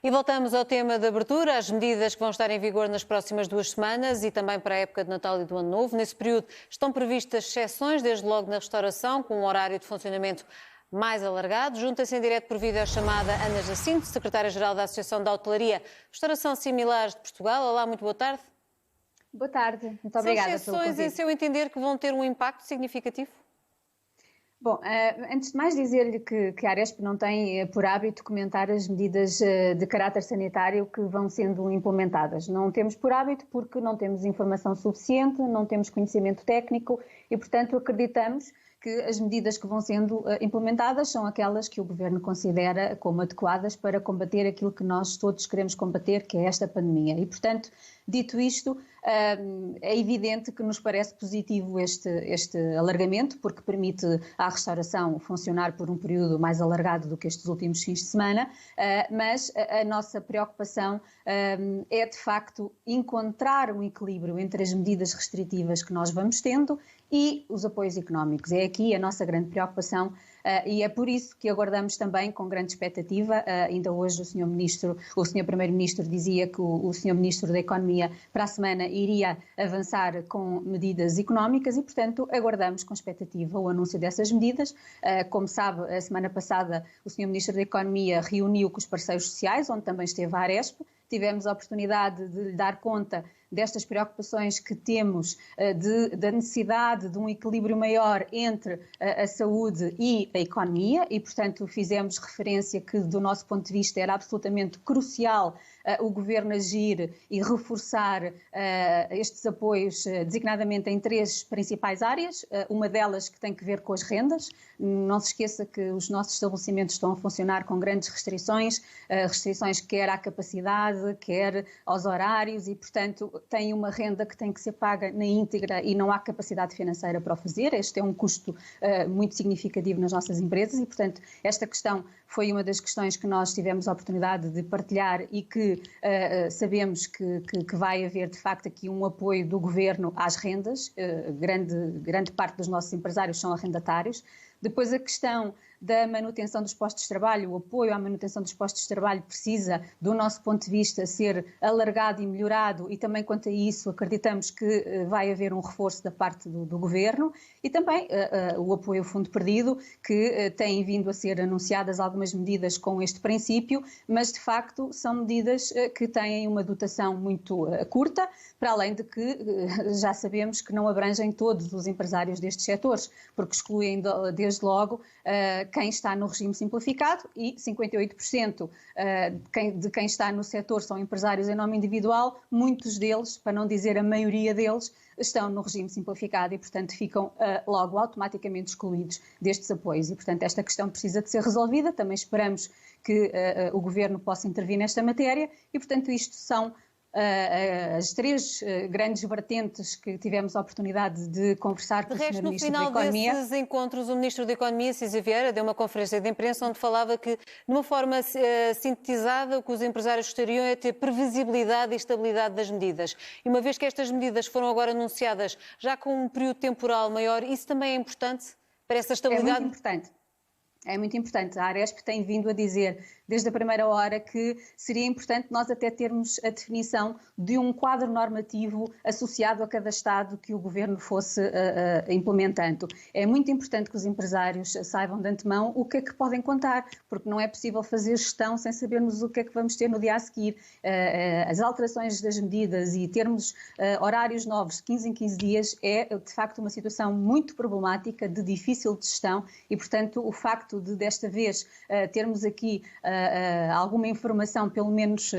E voltamos ao tema de abertura, as medidas que vão estar em vigor nas próximas 2 semanas e também para a época de Natal e do Ano Novo. Nesse período estão previstas exceções, desde logo na restauração, com um horário de funcionamento mais alargado. Junta-se em direto por videochamada Ana Jacinto, secretária-geral da Associação da Hotelaria, Restauração Similares de Portugal. Olá, muito boa tarde. Boa tarde, muito obrigada pelo convite. São exceções, em seu entender, que vão ter um impacto significativo? Bom, antes de mais dizer-lhe que a Aresp não tem por hábito comentar as medidas de caráter sanitário que vão sendo implementadas. Não temos por hábito porque não temos informação suficiente, não temos conhecimento técnico e, portanto, acreditamos que as medidas que vão sendo implementadas são aquelas que o Governo considera como adequadas para combater aquilo que nós todos queremos combater, que é esta pandemia. E, portanto, dito isto, é evidente que nos parece positivo este alargamento, porque permite à restauração funcionar por um período mais alargado do que estes últimos fins de semana, mas a nossa preocupação é, de facto, encontrar um equilíbrio entre as medidas restritivas que nós vamos tendo e os apoios económicos. É aqui a nossa grande preocupação e é por isso que aguardamos também com grande expectativa. Ainda hoje o Sr. Primeiro-Ministro dizia que o Sr. Ministro da Economia para a semana iria avançar com medidas económicas e, portanto, aguardamos com expectativa o anúncio dessas medidas. Como sabe, a semana passada o Sr. Ministro da Economia reuniu com os parceiros sociais, onde também esteve a Aresp. Tivemos a oportunidade de lhe dar conta destas preocupações que temos, da necessidade de um equilíbrio maior entre a saúde e a economia e, portanto, fizemos referência que, do nosso ponto de vista, era absolutamente crucial o Governo agir e reforçar estes apoios, designadamente em 3 principais áreas, uma delas que tem que ver com as rendas. Não se esqueça que os nossos estabelecimentos estão a funcionar com grandes restrições quer à capacidade, quer aos horários e, portanto, têm uma renda que tem que ser paga na íntegra e não há capacidade financeira para o fazer. Este é um custo muito significativo nas nossas empresas e, portanto, esta questão foi uma das questões que nós tivemos a oportunidade de partilhar e que sabemos que vai haver, de facto, aqui um apoio do Governo às rendas. Grande parte dos nossos empresários são arrendatários. Depois a questão da manutenção dos postos de trabalho, o apoio à manutenção dos postos de trabalho precisa, do nosso ponto de vista, ser alargado e melhorado e também quanto a isso acreditamos que vai haver um reforço da parte do Governo e também o apoio ao Fundo Perdido, que têm vindo a ser anunciadas algumas medidas com este princípio, mas de facto são medidas que têm uma dotação muito curta, para além de que já sabemos que não abrangem todos os empresários destes setores, porque excluem desde logo quem está no regime simplificado e 58% de quem está no setor são empresários em nome individual, muitos deles, para não dizer a maioria deles, estão no regime simplificado e, portanto, ficam logo automaticamente excluídos destes apoios e, portanto, esta questão precisa de ser resolvida. Também esperamos que o Governo possa intervir nesta matéria e, portanto, isto são as 3 grandes vertentes que tivemos a oportunidade de conversar com o Sr. Ministro da Economia. No final desses encontros, o Ministro da Economia, César Vieira, deu uma conferência de imprensa onde falava que, de uma forma sintetizada, o que os empresários gostariam é ter previsibilidade e estabilidade das medidas. E uma vez que estas medidas foram agora anunciadas já com um período temporal maior, isso também é importante para essa estabilidade? É muito importante. É muito importante. A Aresp tem vindo a dizer desde a primeira hora que seria importante nós até termos a definição de um quadro normativo associado a cada Estado que o Governo fosse implementando. É muito importante que os empresários saibam de antemão o que é que podem contar, porque não é possível fazer gestão sem sabermos o que é que vamos ter no dia a seguir. As alterações das medidas e termos horários novos de 15 em 15 dias é, de facto, uma situação muito problemática, de difícil de gestão e, portanto, o facto de desta vez termos aqui alguma informação, pelo menos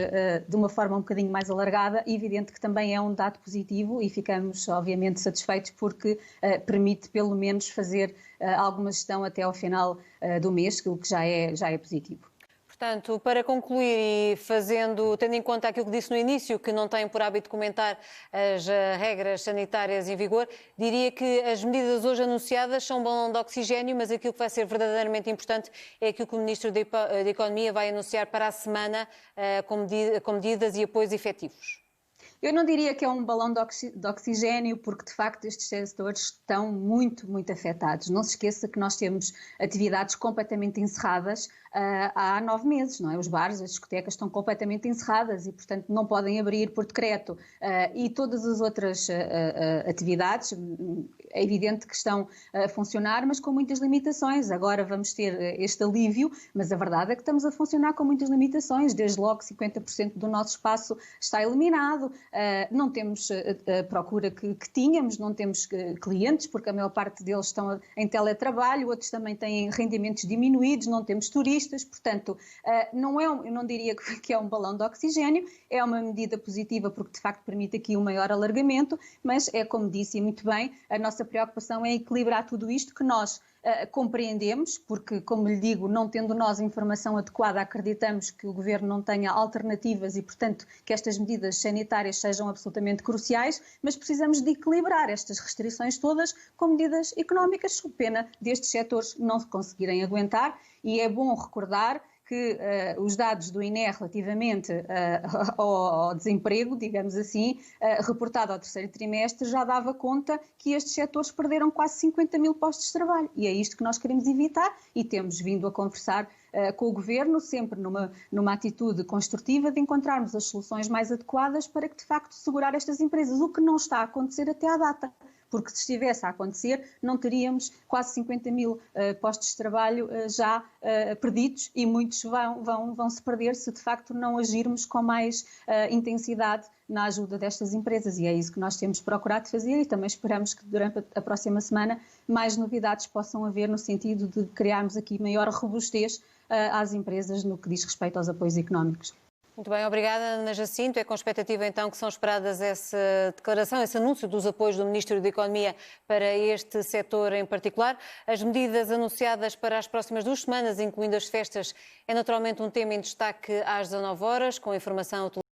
de uma forma um bocadinho mais alargada, é evidente que também é um dado positivo e ficamos obviamente satisfeitos porque permite pelo menos fazer alguma gestão até ao final do mês, o que já é positivo. Portanto, para concluir e tendo em conta aquilo que disse no início, que não tem por hábito comentar as regras sanitárias em vigor, diria que as medidas hoje anunciadas são um balão de oxigénio, mas aquilo que vai ser verdadeiramente importante é aquilo que o Ministro da Economia vai anunciar para a semana com medidas e apoios efetivos. Eu não diria que é um balão de oxigênio, porque de facto estes setores estão muito, muito afetados. Não se esqueça que nós temos atividades completamente encerradas há 9 meses, não é? Os bares, as discotecas estão completamente encerradas e, portanto, não podem abrir por decreto. E todas as outras atividades, é evidente que estão a funcionar, mas com muitas limitações. Agora vamos ter este alívio, mas a verdade é que estamos a funcionar com muitas limitações. Desde logo 50% do nosso espaço está eliminado, não temos a procura que tínhamos, não temos clientes, porque a maior parte deles estão em teletrabalho, outros também têm rendimentos diminuídos, não temos turistas, portanto, eu não diria que é um balão de oxigênio, é uma medida positiva porque de facto permite aqui um maior alargamento, mas é como disse muito bem, a nossa preocupação é equilibrar tudo isto que nós compreendemos, porque, como lhe digo, não tendo nós informação adequada, acreditamos que o Governo não tenha alternativas e, portanto, que estas medidas sanitárias sejam absolutamente cruciais, mas precisamos de equilibrar estas restrições todas com medidas económicas, sob pena destes setores não se conseguirem aguentar, e é bom recordar que os dados do INE relativamente ao desemprego, digamos assim, reportado ao terceiro trimestre, já dava conta que estes setores perderam quase 50 mil postos de trabalho. E é isto que nós queremos evitar e temos vindo a conversar com o Governo, sempre numa atitude construtiva de encontrarmos as soluções mais adequadas para que, de facto, segurar estas empresas, o que não está a acontecer até à data. Porque se estivesse a acontecer, não teríamos quase 50 mil postos de trabalho já perdidos e muitos vão se perder se de facto não agirmos com mais intensidade na ajuda destas empresas. E é isso que nós temos procurado fazer e também esperamos que durante a próxima semana mais novidades possam haver no sentido de criarmos aqui maior robustez às empresas no que diz respeito aos apoios económicos. Muito bem, obrigada, Ana Jacinto. É com expectativa então que são esperadas essa declaração, esse anúncio dos apoios do Ministro da Economia para este setor em particular. As medidas anunciadas para as próximas 2 semanas, incluindo as festas, é naturalmente um tema em destaque às 19 horas, com a informação